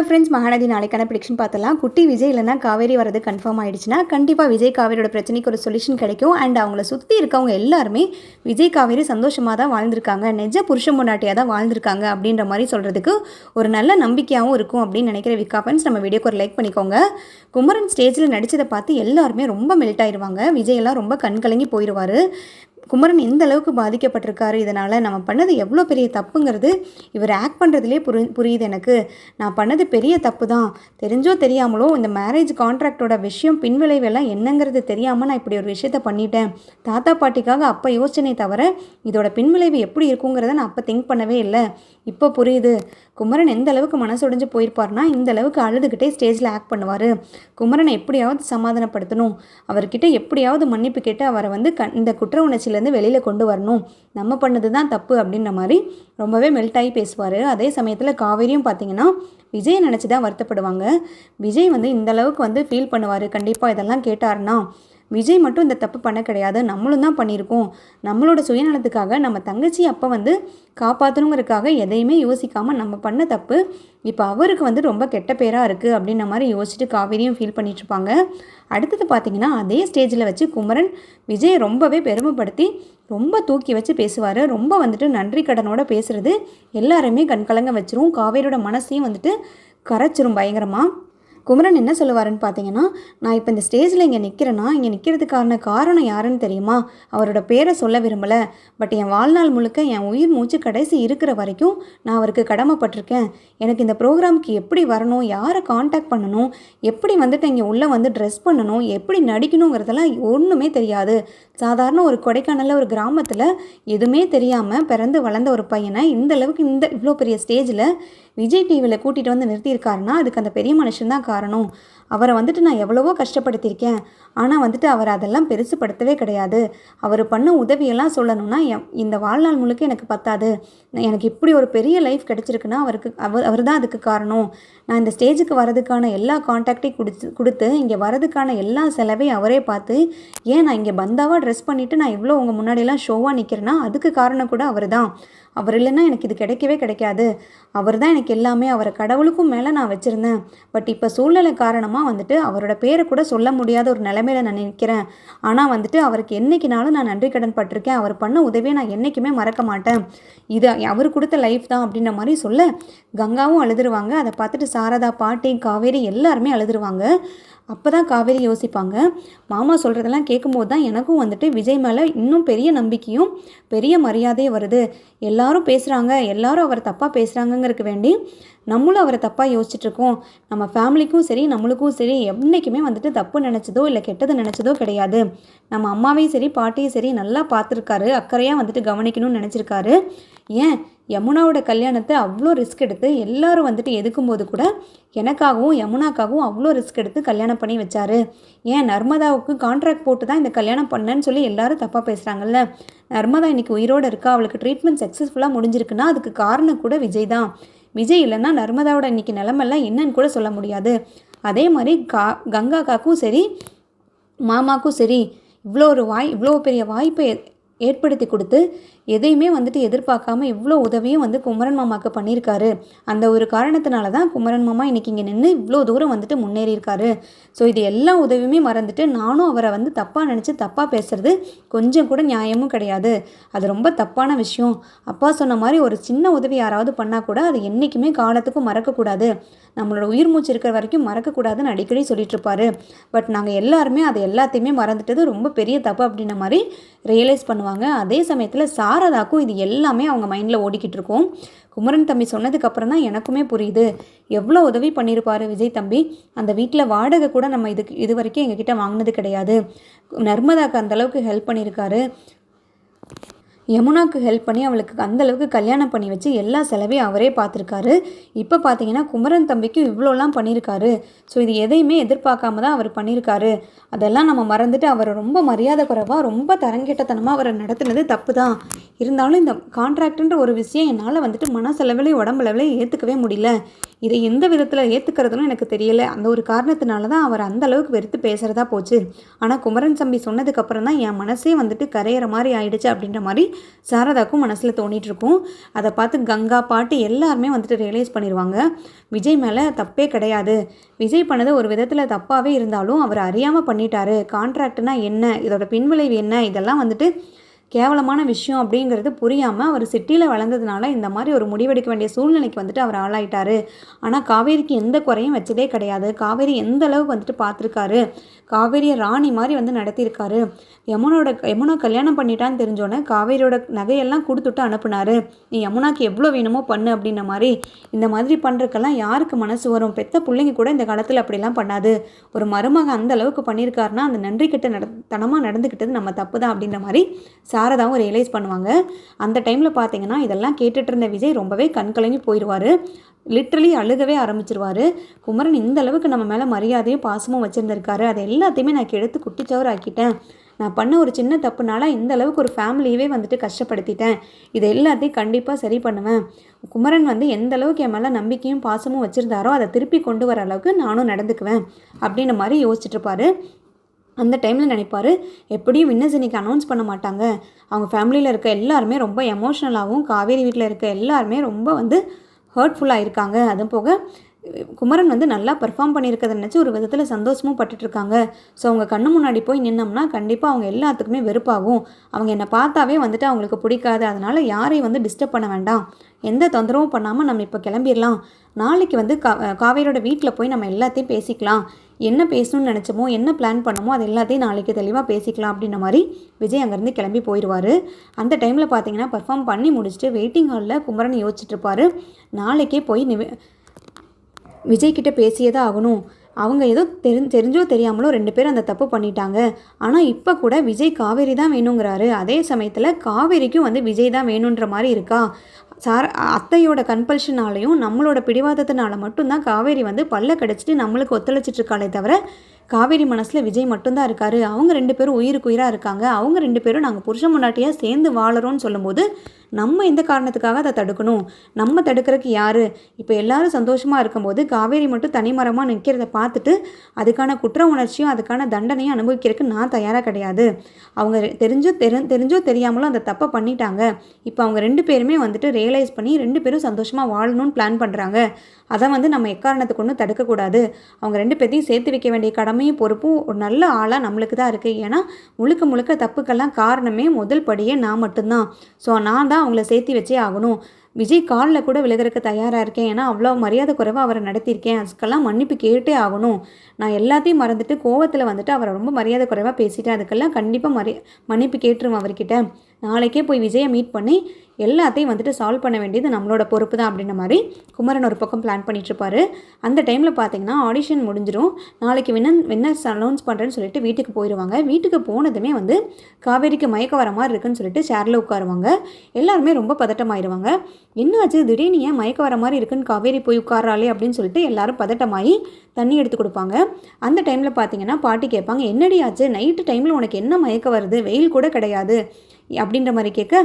Friends, Mahanadi நாளைக்கான prediction பார்த்தலாம். குட்டி விஜய் இல்லைனா காவேரி வரது கன்ஃபார்ம் ஆகிடுச்சுன்னா கண்டிப்பாக விஜய் காவேரியோட பிரச்சனைக்கு ஒரு சொல்யூஷன் கிடைக்கும். அண்ட் அவங்கள சுற்றி இருக்கவங்க எல்லாருமே விஜய் காவேரி சந்தோஷமாக தான் வாழ்ந்திருக்காங்க, நெஜ புருஷன் பொண்டாட்டியாக தான் வாழ்ந்திருக்காங்க அப்படின்ற மாதிரி சொல்கிறதுக்கு ஒரு நல்ல நம்பிக்கையாகவும் இருக்கும் அப்படின்னு நினைக்கிற விக்கா ஃப்ரெண்ட்ஸ், நம்ம வீடியோக்கு ஒரு லைக் பண்ணிக்கோங்க. குமரன் ஸ்டேஜில் நடித்ததை பார்த்து எல்லாருமே ரொம்ப மெல்ட் ஆயிடுவாங்க. விஜய் எல்லாம் ரொம்ப கண் கலங்கி போயிடுவார். குமரன் எந்த அளவுக்கு பாதிக்கப்பட்டிருக்காரு, இதனால் நம்ம பண்ணது எவ்வளோ பெரிய தப்புங்கிறது இவர் ஆக்ட் பண்ணுறதுலே புரியுது எனக்கு. நான் பண்ணது பெரிய தப்பு தான், தெரிஞ்சோ தெரியாமலோ இந்த மேரேஜ் கான்ட்ராக்டோட விஷயம் பின்விளைவெல்லாம் என்னங்கிறது தெரியாமல் நான் இப்படி ஒரு விஷயத்த பண்ணிட்டேன். தாத்தா பாட்டிக்காக அப்போ யோசனை தவிர இதோட பின்விளைவு எப்படி இருக்குங்கிறத நான் அப்போ திங்க் பண்ணவே இல்லை. இப்போ புரியுது குமரன் எந்த அளவுக்கு மனசுடைஞ்சு போயிருப்பார்னா இந்த அளவுக்கு அழுதுகிட்டே ஸ்டேஜில் ஆக்ட் பண்ணுவார். குமரனை எப்படியாவது சமாதானப்படுத்தணும், அவர்கிட்ட எப்படியாவது மன்னிப்பு கேட்டு அவரை இந்த குற்ற உணர்ச்சியிலேருந்து வெளியில் கொண்டு வரணும், நம்ம பண்ணது தான் தப்பு அப்படின்ற மாதிரி ரொம்பவே மெல்ட் ஆகி பேசுவார். அதே சமயத்தில் காவேரியும் பார்த்திங்கன்னா விஜய் நினச்சி தான் வருத்தப்படுவாங்க. விஜய் இந்த அளவுக்கு ஃபீல் பண்ணுவார். கண்டிப்பாக இதெல்லாம் கேட்டார்னா விஜய் மட்டும் இந்த தப்பு பண்ண கிடையாது, நம்மளும் தான் பண்ணியிருக்கோம். நம்மளோட சுயநலத்துக்காக நம்ம தங்கச்சி அப்போ காப்பாற்றணுங்கிறதுக்காக எதையுமே யோசிக்காமல் நம்ம பண்ண தப்பு இப்போ அவருக்கு ரொம்ப கெட்ட பேராக இருக்குது அப்படின்ற மாதிரி யோசிச்சுட்டு காவேரியும் ஃபீல் பண்ணிகிட்ருப்பாங்க. அடுத்தது பார்த்திங்கன்னா அதே ஸ்டேஜில் வச்சு குமரன் விஜய் ரொம்பவே பெருமைப்படுத்தி ரொம்ப தூக்கி வச்சு பேசுவார். ரொம்ப நன்றி கடனோட பேசுகிறது எல்லாருமே கண்கலங்க வச்சிரும். காவேரியோட மனசையும் கரைச்சிரும் பயங்கரமாக. குமரன் என்ன சொல்லுவாருன்னு பார்த்தீங்கன்னா, நான் இப்போ இந்த ஸ்டேஜில் இங்கே நிற்கிறேன்னா இங்கே நிற்கிறதுக்கான காரணம் யாருன்னு தெரியுமா? அவரோட பேரை சொல்ல விரும்பலை, பட் என் வாழ்நாள் முழுக்க என் உயிர் மூச்சு கடைசி இருக்கிற வரைக்கும் நான் அவருக்கு கடமைப்பட்டிருக்கேன். எனக்கு இந்த ப்ரோக்ராமுக்கு எப்படி வரணும், யாரை காண்டாக்ட் பண்ணணும், எப்படி இங்கே உள்ளே ட்ரெஸ் பண்ணணும், எப்படி நடிக்கணுங்கிறதெல்லாம் ஒன்றுமே தெரியாது. சாதாரண ஒரு கொடைக்கானலில் ஒரு கிராமத்தில் எதுவுமே தெரியாமல் பிறந்து வளர்ந்த ஒரு பையனை இந்த அளவுக்கு இவ்வளோ பெரிய ஸ்டேஜில் விஜய் டிவியில் கூட்டிகிட்டு நிறுத்தியிருக்காருன்னா அதுக்கு அந்த பெரிய மனுஷன்தான் காரணம். அவரை நான் எவ்வளவோ கஷ்டப்படுத்தியிருக்கேன், ஆனால் அவர் அதெல்லாம் பெருசுப்படுத்தவே கிடையாது. அவர் பண்ண உதவியெல்லாம் சொல்லணும்னா இந்த வாழ்நாள் முழுக்க எனக்கு பத்தாது. எனக்கு இப்படி ஒரு பெரிய லைஃப் கிடச்சிருக்குன்னா அவர் தான் அதுக்கு காரணம். நான் இந்த ஸ்டேஜுக்கு வரதுக்கான எல்லா கான்டாக்டையும் கொடுத்து இங்கே வரதுக்கான எல்லா செலவையும் அவரே பார்த்து, ஏன் நான் இங்கே பந்தாவாக ட்ரெஸ் பண்ணிவிட்டு நான் இவ்வளோ உங்கள் முன்னாடியெல்லாம் ஷோவாக நிற்கிறேன்னா அதுக்கு காரணம் கூட அவர் தான். அவர் இல்லைன்னா எனக்கு இது கிடைக்கவே கிடைக்காது. அவர் தான் எனக்கு எல்லாமே. அவரை கடவுளுக்கும் மேலே நான் வச்சுருந்தேன். பட் இப்போ சூழ்நிலை காரணமாக அவரோட பேரை கூட சொல்ல முடியாத ஒரு நிலைமையில நான் நிற்கிறேன். ஆனால் அவருக்கு என்றைக்குனாலும் நான் நன்றி கடன் பட்டிருக்கேன். அவர் பண்ண உதவியை நான் என்றைக்குமே மறக்க மாட்டேன். இது அவர் கொடுத்த லைஃப் தான் அப்படின்ற மாதிரி சொல்ல கங்காவும் அழுதுருவாங்க. அதை பார்த்துட்டு சாரதா, பாட்டி, காவேரி எல்லாருமே அழுதுருவாங்க. அப்போ தான் காவேரி யோசிப்பாங்க, மாமா சொல்கிறதெல்லாம் கேட்கும்போது தான் எனக்கும் விஜய் மேலே இன்னும் பெரிய நம்பிக்கையும் பெரிய மரியாதையும் வருது. எல்லாரும் பேசுகிறாங்க, எல்லாரும் அவரை தப்பாக பேசுகிறாங்கங்கிறதுக்கு வேண்டி நம்மளும் அவரை தப்பாக யோசிச்சுட்ருக்கோம். நம்ம ஃபேமிலிக்கும் சரி நம்மளுக்கும் சரி என்றைக்குமே தப்பு நினச்சதோ இல்லை கெட்டது நினச்சதோ கிடையாது. நம்ம அம்மாவையும் சரி பாட்டியும் சரி நல்லா பார்த்துருக்காரு, அக்கறையாக கவனிக்கணும்னு நினச்சிருக்காரு. ஏன் யமுனாவோட கல்யாணத்தை அவ்வளோ ரிஸ்க் எடுத்து எல்லாரும் எதுக்கும்போது கூட எனக்காகவும் யமுனாக்காகவும் அவ்வளோ ரிஸ்க் எடுத்து கல்யாணம் பண்ணி வச்சாரு. ஏன் நர்மதாவுக்கு கான்ட்ராக்ட் போட்டு தான் இந்த கல்யாணம் பண்ணேன்னு சொல்லி எல்லாரும் தப்பாக பேசுகிறாங்கல்ல. நர்மதா இன்றைக்கி உயிரோடு இருக்கா, அவளுக்கு ட்ரீட்மெண்ட் சக்ஸஸ்ஃபுல்லாக முடிஞ்சிருக்குன்னா அதுக்கு காரணம் கூட விஜய் தான். விஜய் இல்லைன்னா நர்மதாவோட இன்றைக்கி நிலமெல்லாம் என்னன்னு கூட சொல்ல முடியாது. அதே மாதிரி கங்காக்காக்கும் சரி மாமாக்கும் சரி இவ்வளோ பெரிய வாய்ப்பை ஏற்படுத்தி கொடுத்து எதையுமே எதிர்பார்க்காம இவ்வளோ உதவியும் குமரன் மாமாவுக்கு பண்ணியிருக்காரு. அந்த ஒரு காரணத்தினால தான் குமரன் மாமா இன்றைக்கி இங்கே நின்று இவ்வளோ தூரம் முன்னேறியிருக்காரு. ஸோ இது எல்லா உதவியுமே மறந்துட்டு நானும் அவரை தப்பாக நினச்சி தப்பாக பேசுகிறது கொஞ்சம் கூட நியாயமும் கிடையாது. அது ரொம்ப தப்பான விஷயம். அப்பா சொன்ன மாதிரி ஒரு சின்ன உதவி யாராவது பண்ணால் கூட அது என்றைக்குமே காலத்துக்கும் மறக்கக்கூடாது, நம்மளோட உயிர் மூச்சு இருக்கிற வரைக்கும் மறக்கக்கூடாதுன்னு அடிக்கடி சொல்லிட்டுருப்பாரு. பட் நாங்கள் எல்லாருமே அதை எல்லாத்தையுமே மறந்துட்டது ரொம்ப பெரிய தப்பு அப்படின்ற மாதிரி ரியலைஸ் பண்ணுவாங்க. அதே சமயத்தில் சாரதாக்கும் இது எல்லாமே அவங்க மைண்டில் ஓடிக்கிட்டு இருக்கும். குமரன் தம்பி சொன்னதுக்கப்புறம் தான் எனக்குமே புரியுது எவ்வளோ உதவி பண்ணியிருப்பார் விஜய் தம்பி. அந்த வீட்டில் வாடகை கூட நம்ம இது வரைக்கும் எங்ககிட்ட வாங்கினது கிடையாது. நர்மதாக்கு அந்தளவுக்கு ஹெல்ப் பண்ணியிருக்காரு. யமுனாவுக்கு ஹெல்ப் பண்ணி அவளுக்கு அந்தளவுக்கு கல்யாணம் பண்ணி வச்சு எல்லா செலவையும் அவரே பார்த்துருக்காரு. இப்போ பார்த்தீங்கன்னா குமரன் தம்பிக்கு இவ்வளோலாம் பண்ணியிருக்காரு. ஸோ இது எதையுமே எதிர்பார்க்காம தான் அவர் பண்ணியிருக்காரு. அதெல்லாம் நம்ம மறந்துட்டு அவரை ரொம்ப மரியாதை குறைவாக ரொம்ப தரங்கெட்டத்தனமாக அவரை நடத்துனது தப்பு தான். இருந்தாலும் இந்த கான்ட்ராக்டுன்ற ஒரு விஷயம் என்னால் மனசெலவிலையும் உடம்புலவிலையும் ஏற்றுக்கவே முடியல. இதை எந்த விதத்தில் ஏற்றுக்கிறதுன்னு எனக்கு தெரியல. அந்த ஒரு காரணத்தினால தான் அவர் அந்த அளவுக்கு வெறுத்து பேசுகிறதா போச்சு. ஆனால் குமரன் தம்பி சொன்னதுக்கப்புறம் தான் என் மனசே கரையிற மாதிரி ஆயிடுச்சு அப்படின்ற மாதிரி சாரதாக்கும் மனசில் தோணிட்டு இருக்கும். அதை பார்த்து கங்கா, பாட்டி எல்லாருமே வந்துட்டு ரியலைஸ் பண்ணிடுவாங்க. விஜய் மேலே தப்பே கிடையாது. விஜய் பண்ணது ஒரு விதத்தில் தப்பாகவே இருந்தாலும் அவர் அறியாமல் பண்ணிட்டாரு. கான்ட்ராக்ட்னா என்ன, இதோட பின்விளைவு என்ன, இதெல்லாம் வந்துட்டு கேவலமான விஷயம் அப்படிங்கிறது புரியாமல் அவர் சிட்டியில் வளர்ந்ததுனால இந்த மாதிரி ஒரு முடிவெடுக்க வேண்டிய சூழ்நிலைக்கு வந்துட்டு அவர் ஆளாயிட்டார். ஆனால் காவேரிக்கு எந்த குறையும் வச்சதே கிடையாது. காவேரி எந்த அளவுக்கு வந்துட்டு பார்த்துருக்காரு, காவேரியை ராணி மாதிரி வந்து நடத்தியிருக்காரு. யமுனா கல்யாணம் பண்ணிட்டான்னு தெரிஞ்சோன்னே காவேரியோட நகையெல்லாம் கொடுத்துட்டு அனுப்புனாரு. நீ யமுனாக்கு எவ்வளோ வேணுமோ பண்ணு அப்படின்ன மாதிரி. இந்த மாதிரி பண்ணுறக்கெல்லாம் யாருக்கு மனசு வரும்? பெத்த பிள்ளைங்க கூட இந்த காலத்தில் அப்படிலாம் பண்ணாது. ஒரு மருமக அந்த அளவுக்கு பண்ணியிருக்காருன்னா அந்த நன்றி கிட்ட தனமாக நடந்துக்கிட்டது நம்ம தப்பு தான் அப்படின்ற மாதிரி சாரதாவும் ரியலைஸ் பண்ணுவாங்க. அந்த டைமில் பார்த்தீங்கன்னா இதெல்லாம் கேட்டுட்டு இருந்த விஜய் ரொம்பவே கண்கலங்கி போயிடுவார். லிட்ரலி அழுகவே ஆரம்பிச்சிருவார். குமரன் இந்த அளவுக்கு நம்ம மேலே மரியாதையும் பாசமும் வச்சுருந்துருக்காரு, அதை எல்லாத்தையுமே நான் எடுத்து குட்டிச்சவர் ஆக்கிட்டேன். நான் பண்ண ஒரு சின்ன தப்புனால இந்த அளவுக்கு ஒரு ஃபேமிலியவே வந்துட்டு கஷ்டப்படுத்திட்டேன். இதை எல்லாத்தையும் கண்டிப்பாக சரி பண்ணுவேன். குமரன் வந்து எந்த அளவுக்கு என் மேலே நம்பிக்கையும் பாசமும் வச்சுருந்தாரோ அதை திருப்பி கொண்டு வர அளவுக்கு நானும் நடந்துக்குவேன் அப்படின்ற மாதிரி யோசிச்சுட்ருப்பாரு. அந்த டைமில் நினைப்பார், எப்படியும் வின்னர்ஸ் இன்னைக்கு அனௌன்ஸ் பண்ண மாட்டாங்க. அவங்க ஃபேமிலியில் இருக்க எல்லாருமே ரொம்ப எமோஷ்னலாகவும், காவேரி வீட்டில் இருக்க எல்லாருமே ரொம்ப வந்து ஹர்ட்ஃபுல்லாக இருக்காங்க. அதுவும் போக குமரன் வந்து நல்லா பெர்ஃபார்ம் பண்ணியிருக்கிறத நினச்சி ஒரு விதத்தில் சந்தோஷமும் பட்டுட்ருக்காங்க. ஸோ அவங்க கண்ணு முன்னாடி போய் நின்னோம்னா கண்டிப்பாக அவங்க எல்லாத்துக்குமே வெறுப்பாகும். அவங்க என்னை பார்த்தாவே வந்துட்டு அவங்களுக்கு பிடிக்காது. அதனால் யாரையும் வந்து டிஸ்டர்ப் பண்ண வேண்டாம், எந்த தொந்தரவும் பண்ணாமல் நம்ம இப்போ கிளம்பிடலாம். நாளைக்கு வந்து காவேரியோட வீட்டில் போய் நம்ம எல்லாத்தையும் பேசிக்கலாம். என்ன பேசணும்னு நினச்சோமோ, என்ன பிளான் பண்ணமோ அது எல்லாத்தையும் நாளைக்கு தெளிவாக பேசிக்கலாம் அப்படின்ற மாதிரி விஜய் அங்கேருந்து கிளம்பி போயிடுவார். அந்த டைமில் பார்த்தீங்கன்னா பெர்ஃபார்ம் பண்ணி முடிச்சுட்டு வெயிட்டிங் ஹாலில் குமரன் யோசிச்சுட்ருப்பார். நாளைக்கே போய் விஜய்கிட்ட பேசியே தான் ஆகணும். அவங்க ஏதோ தெரிஞ்சோ தெரியாமலோ 2 பேரும் அந்த தப்பு பண்ணிட்டாங்க. ஆனால் இப்போ கூட விஜய் காவேரி தான் வேணுங்கிறாரு. அதே சமயத்தில் காவேரிக்கும் வந்து விஜய் தான் வேணுன்ற மாதிரி இருக்கா. அத்தையோட கம்பல்ஷனாலையும் நம்மளோட பிடிவாதத்தினால மட்டும்தான் காவேரி வந்து பல்ல கடிச்சிட்டு நம்மளுக்கு ஒத்துழைச்சிட்டு இருக்காளே தவிர காவேரி மனசில் விஜய் மட்டும்தான் இருக்காரு. அவங்க 2 பேரும் உயிருக்கு உயிராக இருக்காங்க. அவங்க 2 பேரும் நாங்கள் புருஷன் முன்னாட்டியாக சேர்ந்து வாழறோன்னு சொல்லும்போது நம்ம எந்த காரணத்துக்காக அதை தடுக்கணும்? நம்ம தடுக்கிறதுக்கு யார்? இப்போ எல்லாரும் சந்தோஷமாக இருக்கும்போது காவேரி மட்டும் தனிமரமாக நிற்கிறத பார்த்துட்டு அதுக்கான குற்ற உணர்ச்சியும் அதுக்கான தண்டனையும் அனுபவிக்கிறதுக்கு நான் தயாராக கிடையாது. அவங்க தெரிஞ்சோ தெரியாமலும் அந்த தப்பை பண்ணிட்டாங்க. இப்போ அவங்க 2 பேருமே வந்துட்டு ரியலைஸ் பண்ணி 2 பேரும் சந்தோஷமாக வாழணும்னு பிளான் பண்ணுறாங்க. அதை வந்து நம்ம எக்காரணத்துக்கு ஒன்றும் தடுக்கக்கூடாது. அவங்க 2 பேர்த்தையும் சேர்த்து வைக்க வேண்டிய கடமையும் பொறுப்பும் ஒரு நல்ல ஆளாக நம்மளுக்கு தான் இருக்குது. ஏன்னா முழுக்க தப்புக்கெல்லாம் காரணமே முதல் படியே நான் மட்டும்தான். ஸோ நான் தான் அவங்கள சேர்த்து வச்சே ஆகணும். விஜய் காலில் கூட விலகிறதுக்கு தயாராக இருக்கேன். ஏன்னா அவ்வளோ மரியாதை குறைவாக அவரை நடத்தியிருக்கேன். அதுக்கெல்லாம் மன்னிப்பு கேட்டே ஆகணும். நான் எல்லாத்தையும் மறந்துட்டு கோவத்தில் வந்துட்டு அவரை ரொம்ப மரியாதை குறைவாக பேசிட்டேன். அதுக்கெல்லாம் கண்டிப்பாக மன்னிப்பு கேட்டுருவோம் அவர்கிட்ட. நாளைக்கே போய் விஜயை மீட் பண்ணி எல்லாத்தையும் வந்துட்டு சால்வ் பண்ண வேண்டியது நம்மளோட பொறுப்பு தான் அப்படின்ற மாதிரி குமரன் ஒரு பக்கம் பிளான் பண்ணிகிட்ருப்பாரு. அந்த டைமில் பார்த்தீங்கன்னா ஆடிஷன் முடிஞ்சிடும். நாளைக்கு வின்னர்ஸ் அனௌன்ஸ் பண்ணுறேன்னு சொல்லிட்டு வீட்டுக்கு போயிடுவாங்க. வீட்டுக்கு போனதுமே வந்து காவேரிக்கு மயக்க வர மாதிரி இருக்குன்னு சொல்லிட்டு சேரில் உட்காருவாங்க. எல்லாருமே ரொம்ப பதட்டமாயிடுவாங்க. என்னாச்சு திடீர்னு ஏன் மயக்க வர மாதிரி இருக்குன்னு காவேரி போய் உட்காராளே அப்படின்னு சொல்லிட்டு எல்லாரும் பதட்டமாகி தண்ணி எடுத்து கொடுப்பாங்க. அந்த டைமில் பார்த்தீங்கன்னா பாட்டி கேட்பாங்க, என்னடி ஆச்சு, நைட்டு டைமில் உனக்கு என்ன மயக்க வருது, வெயில் கூட கிடையாது அப்படின்ற மாதிரி கேட்க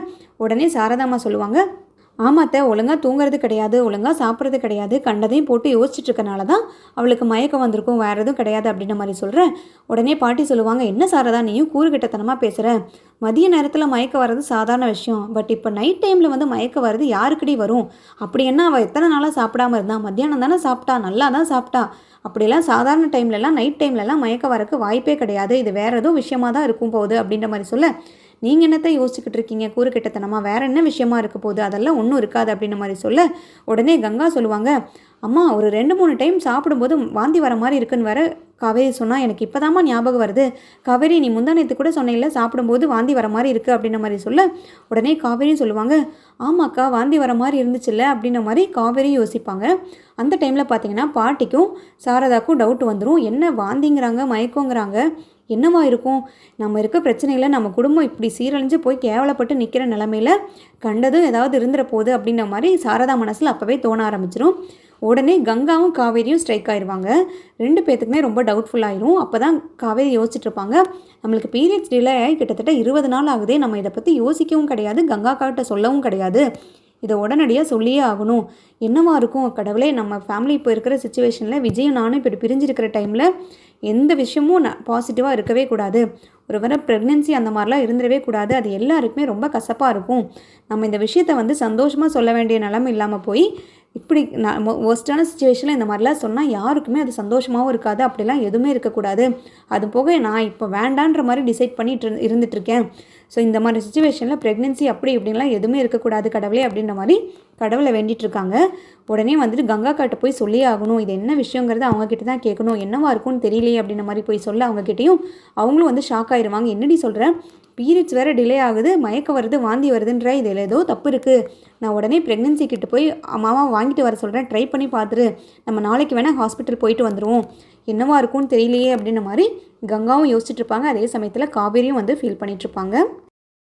உடனே சாரதாம்மா சொல்லுவாங்க, ஆமாத்த, ஒழுங்காக தூங்குறது கிடையாது, ஒழுங்காக சாப்பிட்றது கிடையாது, கண்டதையும் போட்டு யோசிச்சுட்டு இருக்கனால தான் அவளுக்கு மயக்கம் வந்திருக்கும், வேறு எதுவும் கிடையாது அப்படின்ற மாதிரி சொல்கிறேன். உடனே பாட்டி சொல்லுவாங்க, என்ன சாரதா நீயும் கூறுகிட்டத்தனமாக பேசுகிற, மதிய நேரத்தில் மயக்கம் வர்றது சாதாரண விஷயம், பட் இப்போ நைட் டைமில் வந்து மயக்கம் வர்றது யாருக்கிட்டே வரும்? அப்படி என்ன அவள் எத்தனை நாளாக சாப்பிடாமல் இருந்தா? மத்தியானம் தானே சாப்பிட்டா, நல்லா தான் சாப்பிட்டா. அப்படிலாம் சாதாரண டைம்லலாம் நைட் டைம்லலாம் மயக்கம் வரக்கு வாய்ப்பே கிடையாது, இது வேறு எதுவும் விஷயமாக தான் இருக்கும் போகுது அப்படின்ற மாதிரி சொல்ல, நீங்கள் என்னத்தை யோசிச்சுக்கிட்டு இருக்கீங்க கூறுகிட்டத்தனமா, வேறு என்ன விஷயமா இருக்க போகுது, அதெல்லாம் ஒன்றும் இருக்காது அப்படின்ற மாதிரி சொல்ல உடனே கங்கா சொல்லுவாங்க, அம்மா ஒரு 2-3 டைம் சாப்பிடும்போது வாந்தி வர மாதிரி இருக்குன்னு வேற காவேரி சொன்னால் எனக்கு இப்போ தாம்மா ஞாபகம் வருது. காவேரி நீ முந்தானத்து கூட சொன்னையில சாப்பிடும்போது வாந்தி வர மாதிரி இருக்குது அப்படின்ற மாதிரி சொல்ல உடனே காவேரியும் சொல்லுவாங்க, ஆமாக்கா வாந்தி வர மாதிரி இருந்துச்சுல்ல அப்படின்ற மாதிரி காவேரி யோசிப்பாங்க. அந்த டைமில் பார்த்தீங்கன்னா பாட்டிக்கும் சாரதாக்கும் டவுட் வந்துடும். என்ன வாந்திங்கிறாங்க மயக்கங்கிறாங்க, என்னவா இருக்கும், நம்ம இருக்க பிரச்சனையில் நம்ம குடும்பம் இப்படி சீரழிஞ்சு போய் கேவலப்பட்டு நிற்கிற நிலமையில் கண்டதும் ஏதாவது இருந்துற போகுது அப்படின்ற மாதிரி சாரதா மனசில் அப்போவே தோண ஆரம்பிச்சிடும். உடனே கங்காவும் காவேரியும் ஸ்ட்ரைக் ஆயிடுவாங்க. 2 பேர்த்துக்குமே ரொம்ப டவுட்ஃபுல்லாகிடும். அப்போ தான் காவேரி யோசிச்சுட்ருப்பாங்க, நம்மளுக்கு பீரியட்ஸ் டிலே ஆகி கிட்டத்தட்ட 20 நாள் ஆகுதே, நம்ம இதை பற்றி யோசிக்கவும் கிடையாது, கங்காக்கிட்ட சொல்லவும் கிடையாது, இதை உடனடியாக சொல்லியே ஆகணும். என்னவா இருக்கும் கடவுளே, நம்ம ஃபேமிலி இப்போ இருக்கிற சுச்சுவேஷனில் விஜயும் நானும் இப்படி பிரிஞ்சிருக்கிற டைமில் எந்த விஷயமும் பாசிட்டிவாக இருக்கவே கூடாது. ஒரு வேளை ப்ரெக்னென்சி அந்த மாதிரிலாம் இருந்துடவே கூடாது. அது எல்லாருக்குமே ரொம்ப கசப்பாக இருக்கும். நம்ம இந்த விஷயத்த வந்து சந்தோஷமாக சொல்ல வேண்டிய நிலைமை இல்லாமல் போய் இப்படி நான் ஒர்ஸ்ட்டான சுச்சுவேஷனில் இந்த மாதிரிலாம் சொன்னால் யாருக்குமே அது சந்தோஷமாகவும் இருக்காது. அப்படிலாம் எதுவுமே இருக்கக்கூடாது. அது போக நான் இப்போ வேண்டான்ற மாதிரி டிசைட் பண்ணிட்டு இருந்துகிட்ருக்கேன். ஸோ இந்த மாதிரி சுச்சுவேஷனில் ப்ரெக்னென்சி அப்படி இப்படின்லாம் எதுவுமே இருக்கக்கூடாது கடவுளே அப்படின்ற மாதிரி கடவுளை வேண்டிகிட்டு இருக்காங்க. உடனே வந்துட்டு கங்கா காட்ட போய் சொல்லியே ஆகணும். இது என்ன விஷயங்கிறது அவங்கக்கிட்ட தான் கேட்கணும். என்னவா இருக்கும்னு தெரியலையே அப்படின்ற மாதிரி போய் சொல்ல அவங்கக்கிட்டையும் அவங்களும் வந்து ஷாக் ஆயிடுவாங்க. என்னடி சொல்கிறேன், பீரியட்ஸ் வேறு டிலே ஆகுது, மயக்கம் வருது, வாந்தி வருதுன்ற இதில் ஏதோ தப்பு இருக்குது. நான் உடனே ப்ரெக்னென்சி கிட்ட போய் மாமா வாங்கிட்டு வர சொல்கிறேன், ட்ரை பண்ணி பார்த்துரு, நம்ம நாளைக்கு வேணால் ஹாஸ்பிட்டல் போயிட்டு வந்துடுவோம், என்னவா இருக்கும்னு தெரியலையே அப்படின்ற மாதிரி கங்காவும் யோசிச்சுட்டு இருப்பாங்க. அதே சமயத்தில் காவேரியும் வந்து ஃபீல் பண்ணிகிட்ருப்பாங்க.